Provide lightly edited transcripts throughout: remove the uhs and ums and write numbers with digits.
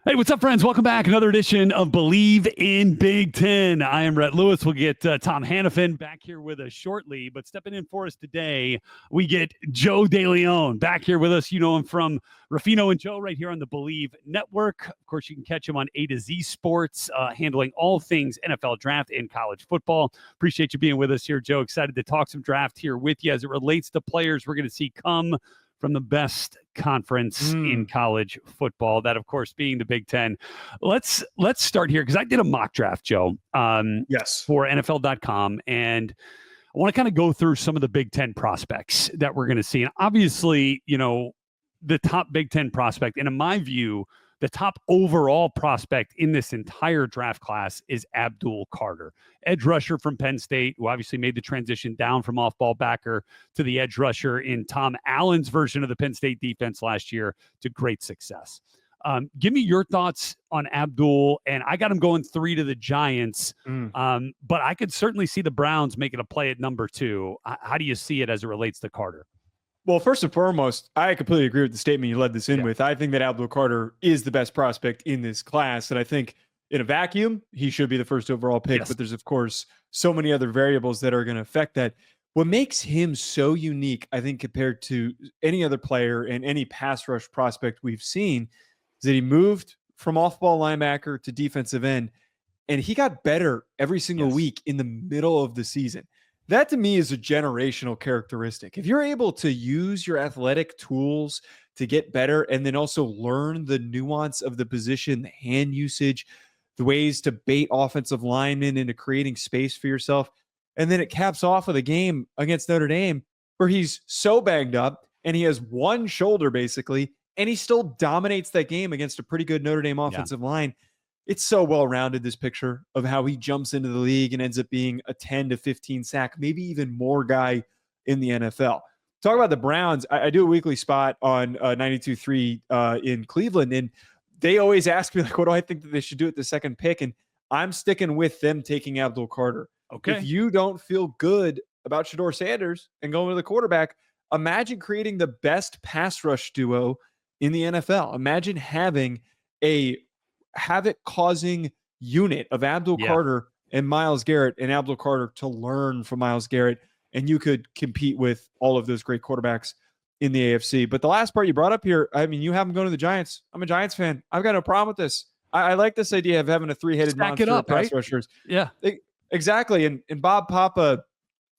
Hey, what's up, friends? Welcome back. Another edition of Bleav in Big Ten. I am Rhett Lewis. We'll get Tom Hannafin back here with us shortly, but stepping in for us today, we get Joe Deleone back here with us. You know him from Ruffino and Joe right here on the Bleav Network. Of course, you can catch him on A to Z Sports, handling all things NFL draft and college football. Appreciate you being with us here, Joe. Excited to talk some draft here with you as it relates to players we're going to see come from the best conference in college football, that of course being the Big Ten. Let's start here because I did a mock draft, Joe, for NFL.com, and I want to kind of go through some of the Big Ten prospects that we're going to see. And obviously, you know, the top Big Ten prospect, and in my view, the top overall prospect in this entire draft class is Abdul Carter, edge rusher from Penn State, who obviously made the transition down from off-ball backer to the edge rusher in Tom Allen's version of the Penn State defense last year to great success. Give me your thoughts on Abdul, and I got him going 3 to the Giants, but I could certainly see the Browns making a play at number 2. How do you see it as it relates to Carter? Well, first and foremost, I completely agree with the statement you led this in with. I think that Abdul Carter is the best prospect in this class. And I think in a vacuum, he should be the first overall pick. But there's, of course, so many other variables that are going to affect that. What makes him so unique, I think, compared to any other player and any pass rush prospect we've seen, is that he moved from off-ball linebacker to defensive end, and he got better every single week in the middle of the season. That to me is a generational characteristic. If you're able to use your athletic tools to get better and then also learn the nuance of the position, the hand usage, the ways to bait offensive linemen into creating space for yourself, and then it caps off with a game against Notre Dame where he's so banged up and he has one shoulder basically, and he still dominates that game against a pretty good Notre Dame offensive line. It's so well-rounded, this picture of how he jumps into the league and ends up being a 10 to 15 sack, maybe even more guy in the NFL. Talk about the Browns. I do a weekly spot on 92.3 in Cleveland, and they always ask me, like, what do I think that they should do at the second pick? And I'm sticking with them taking Abdul Carter. Okay. If you don't feel good about Shedeur Sanders and going to the quarterback, imagine creating the best pass rush duo in the NFL. Imagine having a havoc-causing unit of Abdul Carter and Myles Garrett, and Abdul Carter to learn from Myles Garrett, and you could compete with all of those great quarterbacks in the AFC. But the last part you brought up here, I mean, you have them going to the Giants. I'm a Giants fan. I've got no problem with this. I like this idea of having a 3-headed monster of pass rushers. Yeah. Exactly. And Bob Papa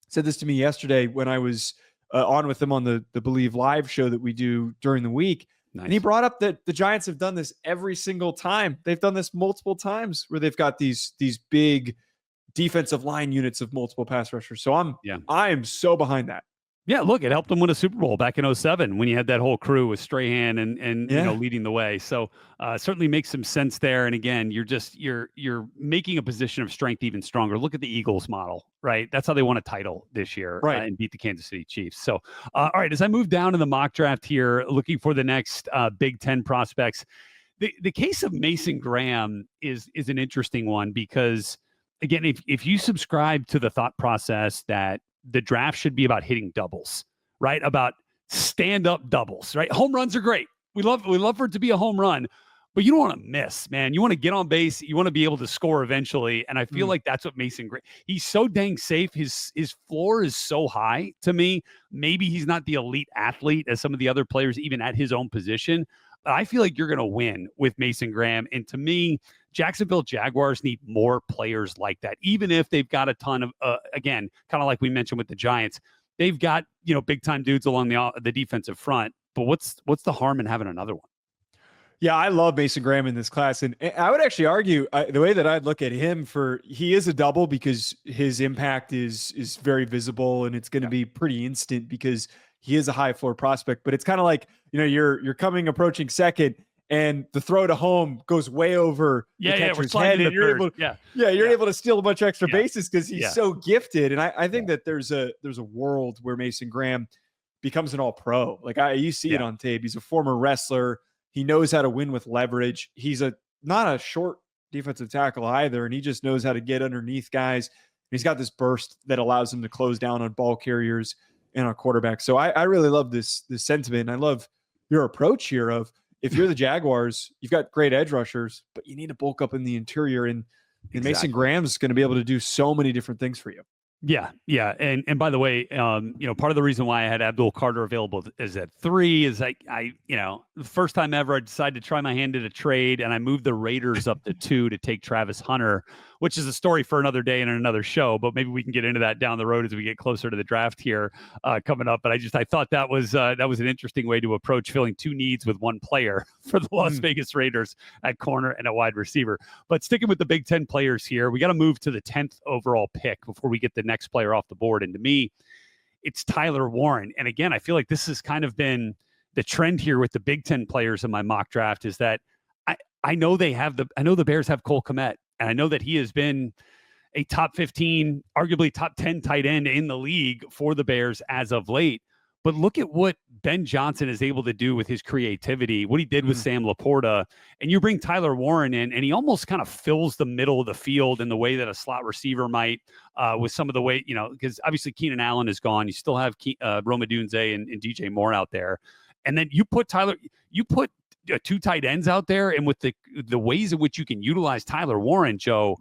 said this to me yesterday when I was on with him on the Bleav Live show that we do during the week. Nice. And he brought up that the Giants have done this every single time. They've done this multiple times where they've got these big defensive line units of multiple pass rushers. So I am so behind that. Yeah, look, it helped them win a Super Bowl back in 2007 when you had that whole crew with Strahan and you know, leading the way. So certainly makes some sense there. And again, you're making a position of strength even stronger. Look at the Eagles model, right? That's how they won a title this year, and beat the Kansas City Chiefs. So, all right, as I move down to the mock draft here, looking for the next Big Ten prospects, the case of Mason Graham is an interesting one because, again, if you subscribe to the thought process that the draft should be about hitting doubles, right? About stand-up doubles, right? Home runs are great. We love for it to be a home run, but you don't want to miss, man. You want to get on base. You want to be able to score eventually. And I feel like that's what Mason Graham, he's so dang safe. His floor is so high to me. Maybe he's not the elite athlete as some of the other players, even at his own position. But I feel like you're going to win with Mason Graham. And to me, Jacksonville Jaguars need more players like that, even if they've got a ton of, again, kind of like we mentioned with the Giants, they've got, you know, big time dudes along the defensive front. But what's the harm in having another one? Yeah, I love Mason Graham in this class. And I would actually argue the way that I'd look at him he is a double because his impact is very visible and it's going to be pretty instant because he is a high floor prospect. But it's kind of like, you know, you're approaching second and the throw to home goes way over the catcher's head, and you're able to steal a bunch of extra bases because he's so gifted. And I think that there's a world where Mason Graham becomes an all-pro. Like you see it on tape. He's a former wrestler. He knows how to win with leverage. He's not a short defensive tackle either, and he just knows how to get underneath guys. He's got this burst that allows him to close down on ball carriers and on quarterbacks. So I really love this sentiment. I love your approach here of, if you're the Jaguars, you've got great edge rushers, but you need to bulk up in the interior. And Mason Graham's going to be able to do so many different things for you. Yeah. And by the way, part of the reason why I had Abdul Carter available is at 3 is I the first time ever I decided to try my hand at a trade, and I moved the Raiders up to 2 to take Travis Hunter, which is a story for another day and another show, but maybe we can get into that down the road as we get closer to the draft here coming up. But I thought that was an interesting way to approach filling 2 needs with 1 player for the Las Vegas Raiders at corner and a wide receiver. But sticking with the Big Ten players here, we got to move to the 10th overall pick before we get the next player off the board. And to me, it's Tyler Warren. And again, I feel like this has kind of been the trend here with the Big Ten players in my mock draft is that I know the Bears have Cole Kmet, and I know that he has been a top 15, arguably top 10 tight end in the league for the Bears as of late. But look at what Ben Johnson is able to do with his creativity, what he did with Sam Laporta. And you bring Tyler Warren in, and he almost kind of fills the middle of the field in the way that a slot receiver might with some of the way, because obviously Keenan Allen is gone. You still have Rome Odunze and DJ Moore out there. And then you put 2 tight ends out there, and with the ways in which you can utilize Tyler Warren, Joe,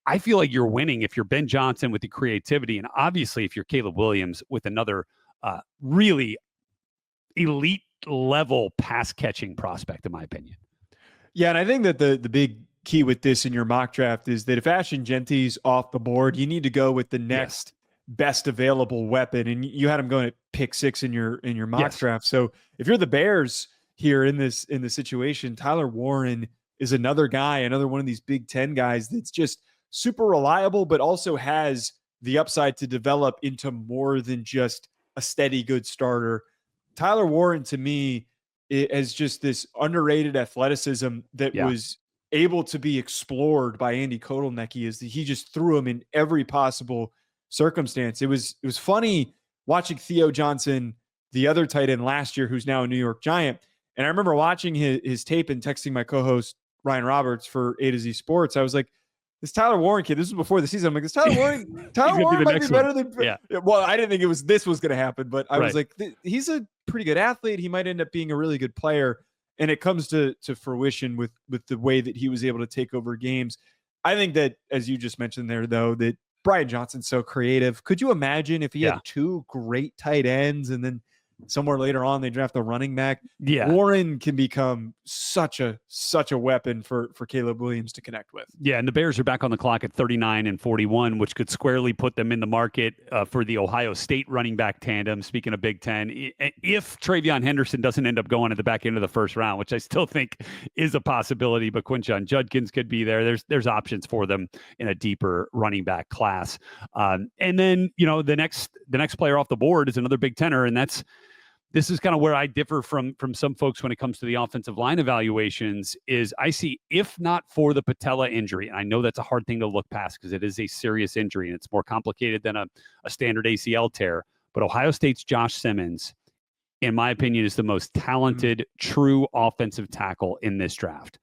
I feel like you're winning if you're Ben Johnson with the creativity, and obviously if you're Caleb Williams with another really elite level pass catching prospect, in my opinion. Yeah, and I think that the big key with this in your mock draft is that if Ashton Genty's off the board, you need to go with the next best available weapon, and you had him going at pick 6 in your mock draft. So if you're the Bears here in this situation, Tyler Warren is another guy, another one of these Big Ten guys that's just super reliable, but also has the upside to develop into more than just a steady good starter. Tyler Warren, to me, is just this underrated athleticism that was able to be explored by Andy Kotelnicki, is that he just threw him in every possible circumstance. It was funny watching Theo Johnson, the other tight end last year, who's now a New York Giant. And I remember watching his tape and texting my co-host Ryan Roberts for A to Z Sports. I was like, this Tyler Warren kid, this was before the season. I'm like, this Tyler Warren might be better than. Yeah. Well, I didn't think this was going to happen, but I was like, he's a pretty good athlete. He might end up being a really good player. And it comes to fruition with the way that he was able to take over games. I think that, as you just mentioned there, though, that Brian Johnson's so creative. Could you imagine if he had 2 great tight ends and then somewhere later on they draft a running back? Warren can become such a weapon for Caleb Williams to connect with. Yeah, and the Bears are back on the clock at 39 and 41, which could squarely put them in the market for the Ohio State running back tandem. Speaking of Big Ten, if Travion Henderson doesn't end up going at the back end of the first round, which I still think is a possibility, but Quinshon Judkins could be there. There's options for them in a deeper running back class. And then the next player off the board is another Big Tenner, and this is kind of where I differ from some folks when it comes to the offensive line evaluations. Is I see, if not for the patella injury, and I know that's a hard thing to look past because it is a serious injury and it's more complicated than a standard ACL tear, but Ohio State's Josh Simmons, in my opinion, is the most talented true offensive tackle in this draft.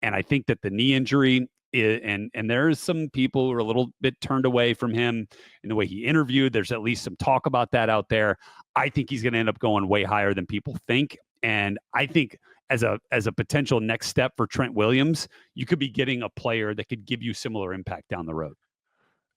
And I think that the knee injury and there's some people who are a little bit turned away from him in the way he interviewed. There's at least some talk about that out there. I think he's going to end up going way higher than people think. And I think as a potential next step for Trent Williams, you could be getting a player that could give you similar impact down the road.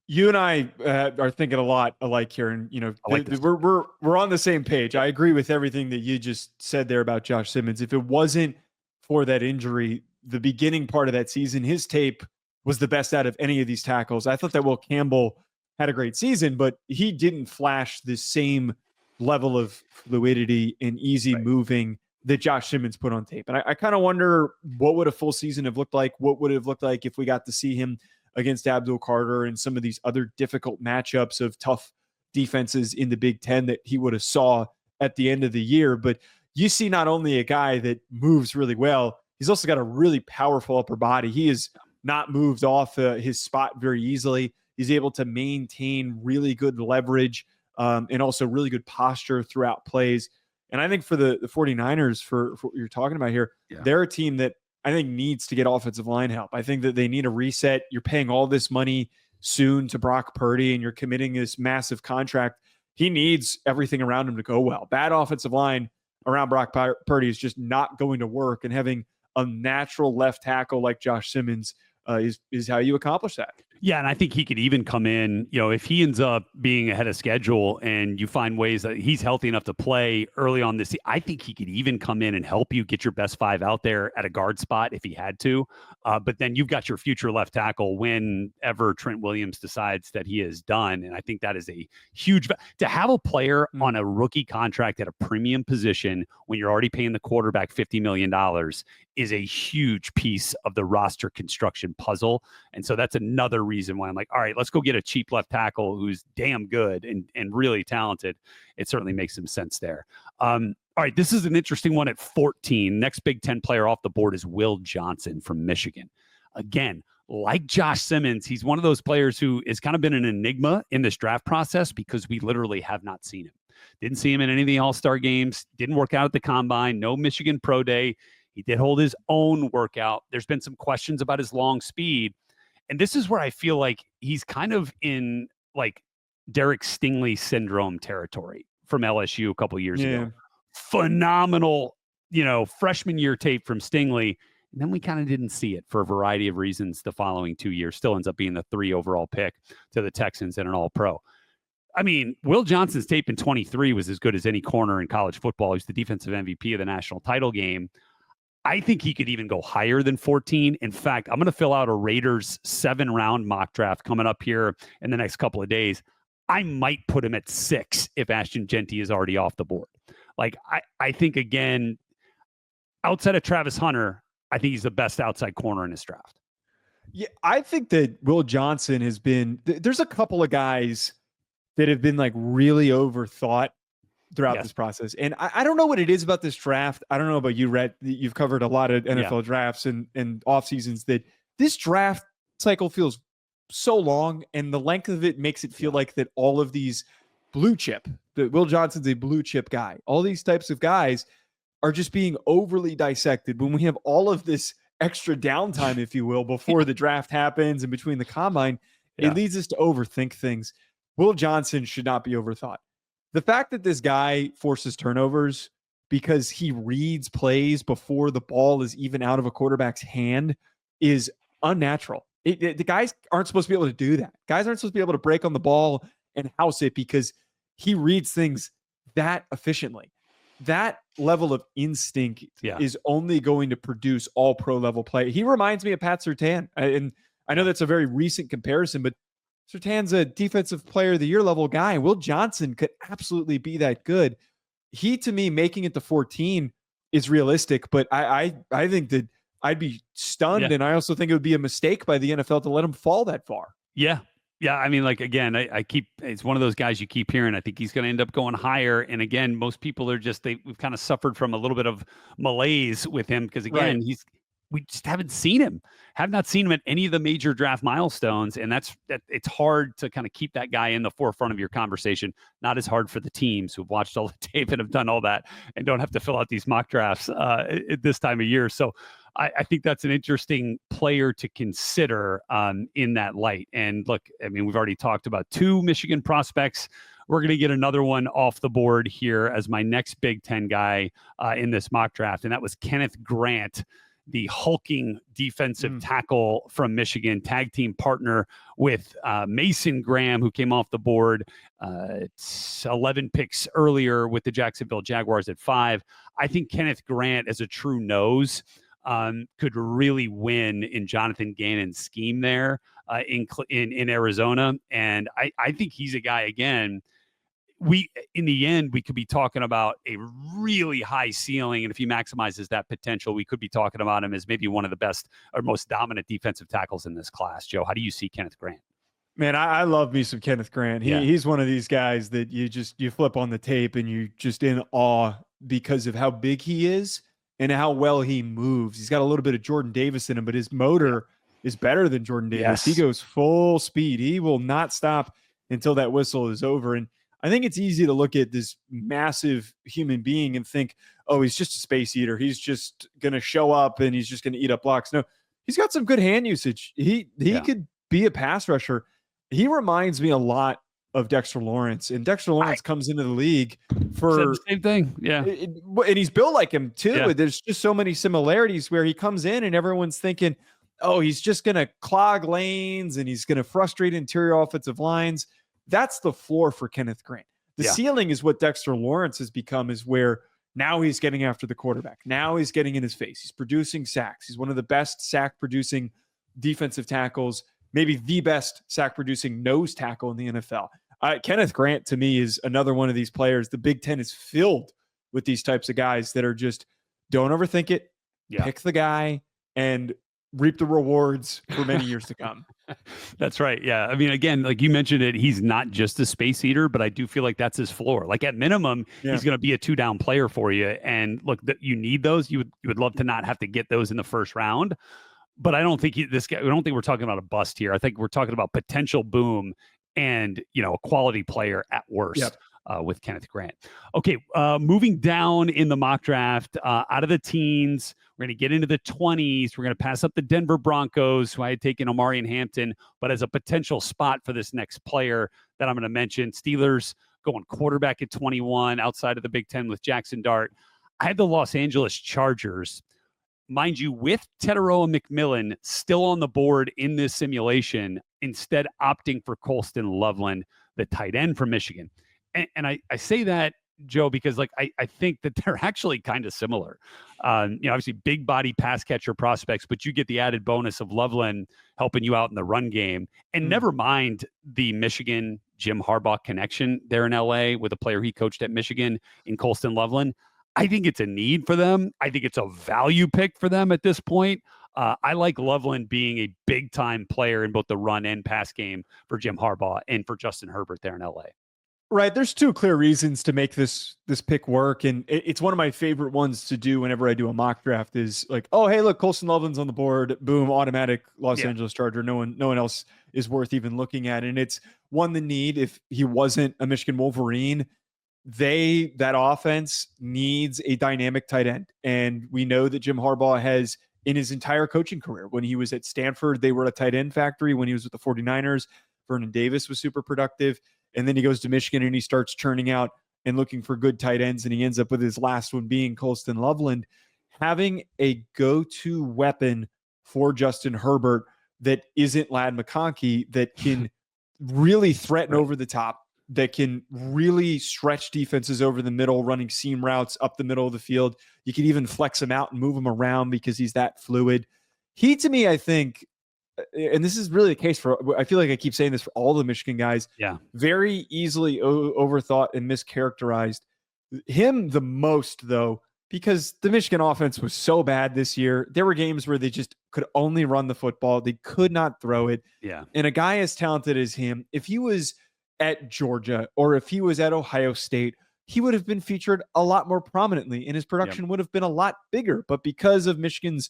You and I are thinking a lot alike here, and we're on the same page. I agree with everything that you just said there about Josh Simmons. If it wasn't for that injury, the beginning part of that season, his tape was the best out of any of these tackles. I thought that Will Campbell had a great season, but he didn't flash the same level of fluidity and easy moving that Josh Simmons put on tape. And I kind of wonder, what would a full season have looked like? What would it have looked like if we got to see him against Abdul Carter and some of these other difficult matchups of tough defenses in the Big Ten that he would have saw at the end of the year? But you see not only a guy that moves really well, he's also got a really powerful upper body. He is not moved off his spot very easily. He's able to maintain really good leverage and also really good posture throughout plays. And I think for the 49ers, for what you're talking about here, they're a team that I think needs to get offensive line help. I think that they need a reset. You're paying all this money soon to Brock Purdy, and you're committing this massive contract. He needs everything around him to go well. Bad offensive line, around Brock Purdy is just not going to work, and having a natural left tackle like Josh Simmons is how you accomplish that. Yeah, and I think he could even come in, if he ends up being ahead of schedule and you find ways that he's healthy enough to play early on this, I think he could even come in and help you get your best 5 out there at a guard spot if he had to. But then you've got your future left tackle whenever Trent Williams decides that he is done. And I think that is a huge to have a player on a rookie contract at a premium position when you're already paying the quarterback $50 million is a huge piece of the roster construction puzzle. And so that's another reason why I'm like, all right, let's go get a cheap left tackle who's damn good and really talented. It certainly makes some sense there. All right, this is an interesting one at 14. Next Big Ten player off the board is Will Johnson from Michigan. Again, like Josh Simmons, he's one of those players who has kind of been an enigma in this draft process because we literally have not seen him. Didn't see him in any of the All-Star games, didn't work out at the Combine, no Michigan Pro Day. He did hold his own workout. There's been some questions about his long speed. And this is where I feel like he's kind of in like Derek Stingley syndrome territory from LSU a couple of years ago. Phenomenal, freshman year tape from Stingley. And then we kind of didn't see it for a variety of reasons the following 2 years. Still ends up being the 3 overall pick to the Texans and an All-Pro. I mean, Will Johnson's tape in 23 was as good as any corner in college football. He's the defensive MVP of the national title game. I think he could even go higher than 14. In fact, I'm going to fill out a Raiders 7-round mock draft coming up here in the next couple of days. I might put him at 6 if Ashton Genty is already off the board. Like, I think, again, outside of Travis Hunter, I think he's the best outside corner in this draft. Yeah, I think that Will Johnson has been – there's a couple of guys that have been, like, really overthought throughout this process. And I don't know what it is about this draft. I don't know about you, Rhett. You've covered a lot of NFL drafts and off seasons, that this draft cycle feels so long, and the length of it makes it feel like that all of these blue chip, that Will Johnson's a blue chip guy. All these types of guys are just being overly dissected when we have all of this extra downtime, if you will, before the draft happens and between the combine. It leads us to overthink things. Will Johnson should not be overthought. The fact that this guy forces turnovers because he reads plays before the ball is even out of a quarterback's hand is unnatural. The guys aren't supposed to be able to do that. Guys aren't supposed to be able to break on the ball and house it because he reads things that efficiently. That level of instinct is only going to produce all pro level play. He reminds me of Pat Surtain. And I know that's a very recent comparison, but Surtain's a defensive player of the year level guy. Will Johnson could absolutely be that good. He, to me, making it to 14 is realistic, but I think that I'd be stunned. And I also think it would be a mistake by the NFL to let him fall that far. Yeah. Yeah. I mean, like, again, it's one of those guys you keep hearing. I think he's going to end up going higher. And again, most people are we've kind of suffered from a little bit of malaise with him because, again, we just haven't seen him. Have not seen him at any of the major draft milestones. And it's hard to kind of keep that guy in the forefront of your conversation. Not as hard for the teams who've watched all the tape and have done all that and don't have to fill out these mock drafts at this time of year. So I think that's an interesting player to consider in that light. And look, I mean, we've already talked about 2 Michigan prospects. We're going to get another one off the board here as my next Big Ten guy in this mock draft. And that was Kenneth Grant, the hulking defensive tackle from Michigan, tag team partner with Mason Graham, who came off the board 11 picks earlier with the Jacksonville Jaguars at 5. I think Kenneth Grant, as a true nose, could really win in Jonathan Gannon's scheme there in Arizona. And I think he's a guy, again, in the end, we could be talking about a really high ceiling. And if he maximizes that potential, we could be talking about him as maybe one of the best or most dominant defensive tackles in this class. Joe, how do you see Kenneth Grant? Man, I love me some Kenneth Grant. He's one of these guys that you flip on the tape and you're just in awe because of how big he is and how well he moves. He's got a little bit of Jordan Davis in him, but his motor is better than Jordan Davis. He goes full speed. He will not stop until that whistle is over. And I think it's easy to look at this massive human being and think, oh, he's just a space eater. He's just going to show up and he's just going to eat up blocks. No, he's got some good hand usage. He could be a pass rusher. He reminds me a lot of Dexter Lawrence. And Dexter Lawrence comes into the league for said the same thing. Yeah. And he's built like him too. Yeah. There's just so many similarities where he comes in and everyone's thinking, oh, he's just going to clog lanes and he's going to frustrate interior offensive lines. That's the floor for Kenneth Grant. The ceiling is what Dexter Lawrence has become, is where now he's getting after the quarterback. Now he's getting in his face. He's producing sacks. He's one of the best sack producing defensive tackles, maybe the best sack producing nose tackle in the NFL. Kenneth Grant, to me, is another one of these players. The Big Ten is filled with these types of guys that are just, don't overthink it, pick the guy, and reap the rewards for many years to come. That's right. Yeah. I mean, again, like you mentioned it, he's not just a space eater, but I do feel like that's his floor. Like at minimum, he's going to be a 2-down player for you. And look, you need those. You would love to not have to get those in the first round. But I don't think this guy, I don't think we're talking about a bust here. I think we're talking about potential boom and, a quality player at worst. With Kenneth Grant. Okay, moving down in the mock draft, out of the teens, we're going to get into the 20s. We're going to pass up the Denver Broncos, who I had taken Omarion Hampton, but as a potential spot for this next player that I'm going to mention, Steelers going quarterback at 21 outside of the Big Ten with Jackson Dart. I had the Los Angeles Chargers, mind you, with Teteroa McMillan still on the board in this simulation, instead opting for Colston Loveland, the tight end from Michigan. And I say that, Joe, because I think that they're actually kind of similar. Obviously big body pass catcher prospects, but you get the added bonus of Loveland helping you out in the run game. And never mind the Michigan Jim Harbaugh connection there in LA with a player he coached at Michigan in Colston Loveland. I think it's a need for them. I think it's a value pick for them at this point. I like Loveland being a big time player in both the run and pass game for Jim Harbaugh and for Justin Herbert there in LA. Right. There's two clear reasons to make this pick work. And it's one of my favorite ones to do whenever I do a mock draft is like, oh, hey, look, Colston Loveland's on the board. Boom, automatic Los Angeles Charger. No one else is worth even looking at. And it's one, the need. If he wasn't a Michigan Wolverine, that offense needs a dynamic tight end. And we know that Jim Harbaugh has, in his entire coaching career, when he was at Stanford, they were a tight end factory. When he was with the 49ers, Vernon Davis was super productive. And then he goes to Michigan and he starts churning out and looking for good tight ends. And he ends up with his last one being Colston Loveland. Having a go-to weapon for Justin Herbert that isn't Ladd McConkey, that can really threaten over the top, that can really stretch defenses over the middle, running seam routes up the middle of the field. You can even flex him out and move him around because he's that fluid. He, to me, I think, and this is really the case for, I feel like I keep saying this for all the Michigan guys, very easily overthought and mischaracterized. Him the most, though, because the Michigan offense was so bad this year. There were games where they just could only run the football. They could not throw it. And a guy as talented as him, if he was at Georgia or if he was at Ohio State, he would have been featured a lot more prominently and his production would have been a lot bigger. But because of Michigan's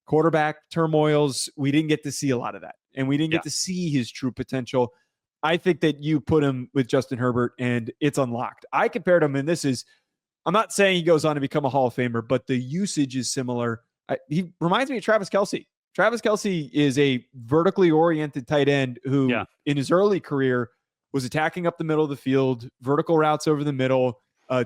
quarterback turmoils, we didn't get to see a lot of that. And we didn't get to see his true potential. I think that you put him with Justin Herbert and it's unlocked. I compared him, and I'm not saying he goes on to become a Hall of Famer, but the usage is similar. He reminds me of Travis Kelce. Travis Kelce is a vertically oriented tight end who in his early career was attacking up the middle of the field, vertical routes over the middle,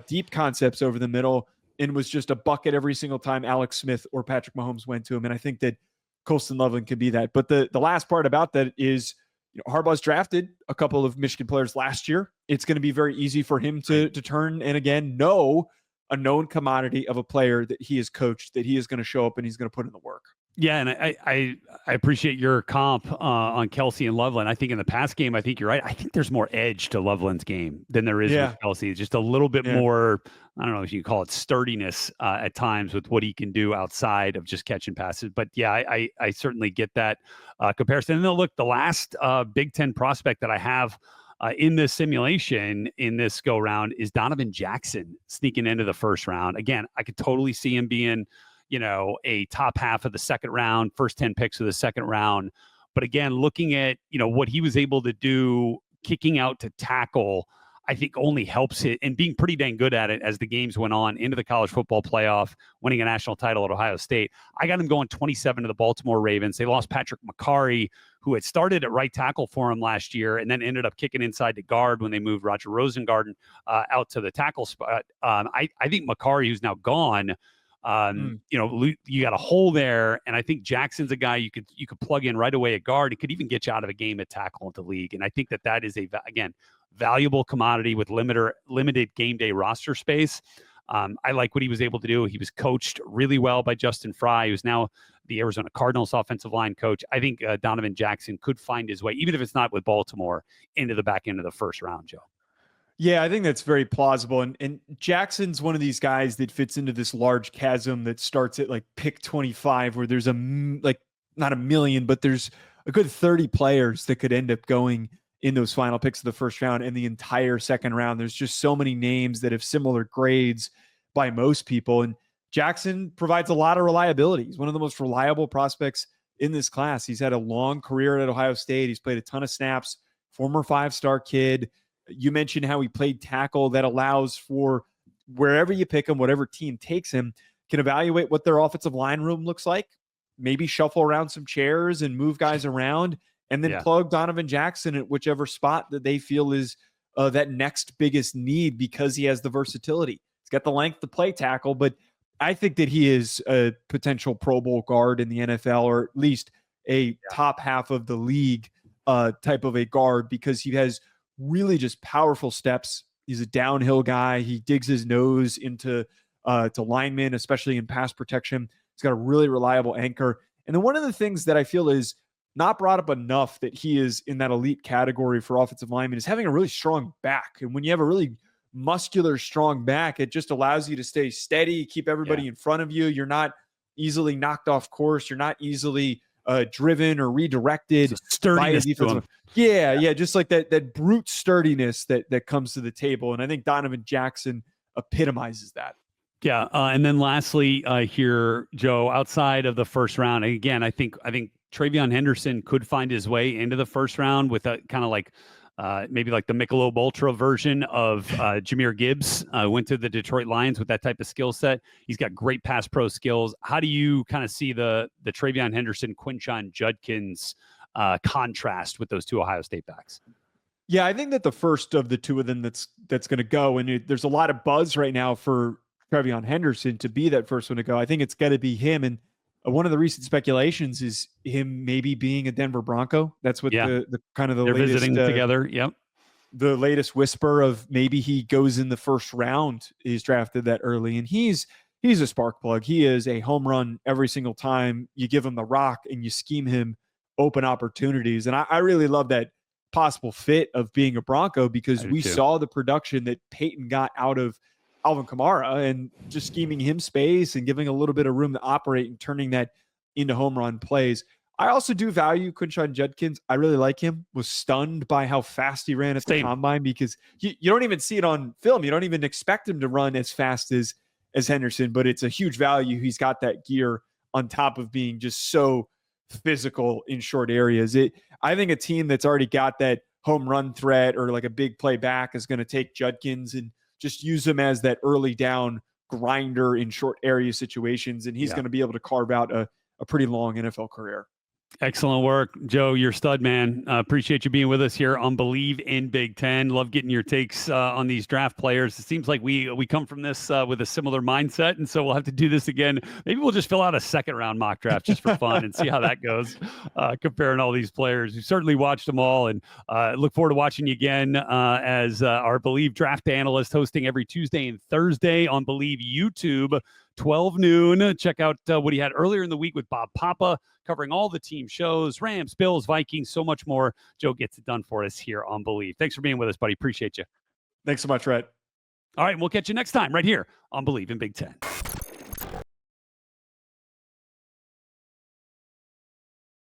deep concepts over the middle, and was just a bucket every single time Alex Smith or Patrick Mahomes went to him. And I think that Colston Loveland could be that. But the last part about that is, Harbaugh's drafted a couple of Michigan players last year. It's going to be very easy for him to turn and again know a known commodity of a player that he has coached, that he is going to show up and he's going to put in the work. Yeah, and I appreciate your comp on Kelce and Loveland. I think in the pass game, I think you're right. I think there's more edge to Loveland's game than there is with Kelce. Just a little bit more, I don't know if you can call it sturdiness at times with what he can do outside of just catching passes. But yeah, I certainly get that comparison. And then look, the last Big Ten prospect that I have in this simulation, in this go round, is Donovan Jackson sneaking into the first round. Again, I could totally see him being a top half of the second round, first 10 picks of the second round. But again, looking at, what he was able to do kicking out to tackle, I think only helps it, and being pretty dang good at it as the games went on into the college football playoff, winning a national title at Ohio State. I got him going 27 to the Baltimore Ravens. They lost Patrick McCarry, who had started at right tackle for him last year and then ended up kicking inside to guard when they moved Roger Rosengarten out to the tackle spot. I think McCarry, who's now gone, you got a hole there, and I think Jackson's a guy you could plug in right away at guard. It could even get you out of a game at tackle into league, and I think that is again valuable commodity with limited game day roster space. I like what he was able to do. He was coached really well by Justin Fry, who's now the Arizona Cardinals offensive line coach. I think Donovan Jackson could find his way, even if it's not with Baltimore, into the back end of the first round, Joe. Yeah, I think that's very plausible. And Jackson's one of these guys that fits into this large chasm that starts at like pick 25, where there's not a million, but there's a good 30 players that could end up going in those final picks of the first round and the entire second round. There's just so many names that have similar grades by most people. And Jackson provides a lot of reliability. He's one of the most reliable prospects in this class. He's had a long career at Ohio State. He's played a ton of snaps, former 5-star kid. You mentioned how he played tackle. That allows for wherever you pick him, whatever team takes him, can evaluate what their offensive line room looks like, maybe shuffle around some chairs and move guys around, and then plug Donovan Jackson at whichever spot that they feel is that next biggest need, because he has the versatility. He's got the length to play tackle, but I think that he is a potential Pro Bowl guard in the NFL, or at least a top half of the league type of a guard, because he has really just powerful steps. He's a downhill guy. He digs his nose into to linemen, especially in pass protection. He's got a really reliable anchor. And then one of the things that I feel is not brought up enough that he is in that elite category for offensive linemen is having a really strong back. And when you have a really muscular, strong back, it just allows you to stay steady, keep everybody in front of you. You're not easily knocked off course. You're not easily driven or redirected by a defensive. Yeah, just like that brute sturdiness that comes to the table. And I think Donovan Jackson epitomizes that. Yeah, and then lastly here, Joe, outside of the first round, again, I think Travion Henderson could find his way into the first round with a kind of like maybe like the Michelob Ultra version of Jahmyr Gibbs. Went to the Detroit Lions with that type of skill set. He's got great pass pro skills. How do you kind of see the Travion Henderson, Quinshon Judkins contrast with those two Ohio State backs? Yeah, I think that the first of the two of them that's going to go, and there's a lot of buzz right now for Travion Henderson to be that first one to go. I think it's got to be him. And one of the recent speculations is him maybe being a Denver Bronco. That's what the kind of the they're latest, visiting together. Yep. The latest whisper of maybe he goes in the first round. He's drafted that early, and he's a spark plug. He is a home run every single time you give him the rock and you scheme him open opportunities. And I really love that possible fit of being a Bronco, because we saw the production that Peyton got out of Alvin Kamara, and just scheming him space and giving a little bit of room to operate and turning that into home run plays. I also do value Quinshon Judkins. I really like him. Was stunned by how fast he ran at the combine, because you don't even see it on film. You don't even expect him to run as fast as Henderson, but it's a huge value. He's got that gear on top of being just so physical in short areas. I think a team that's already got that home run threat or like a big play back is going to take Judkins and just use him as that early down grinder in short area situations. And he's going to be able to carve out a pretty long NFL career. Excellent work, Joe. You're a stud, man. Appreciate you being with us here on Bleav in Big Ten. Love getting your takes on these draft players. It seems like we come from this with a similar mindset, and so we'll have to do this again. Maybe we'll just fill out a second round mock draft just for fun and see how that goes, comparing all these players. We certainly watched them all, and look forward to watching you again as our Bleav draft analyst, hosting every Tuesday and Thursday on Bleav YouTube. 12 noon. Check out what he had earlier in the week with Bob Papa, covering all the team shows, Rams, Bills, Vikings, so much more. Joe gets it done for us here on Bleav. Thanks for being with us, buddy. Appreciate you. Thanks so much, Rhett. All right, we'll catch you next time right here on Bleav in Big Ten.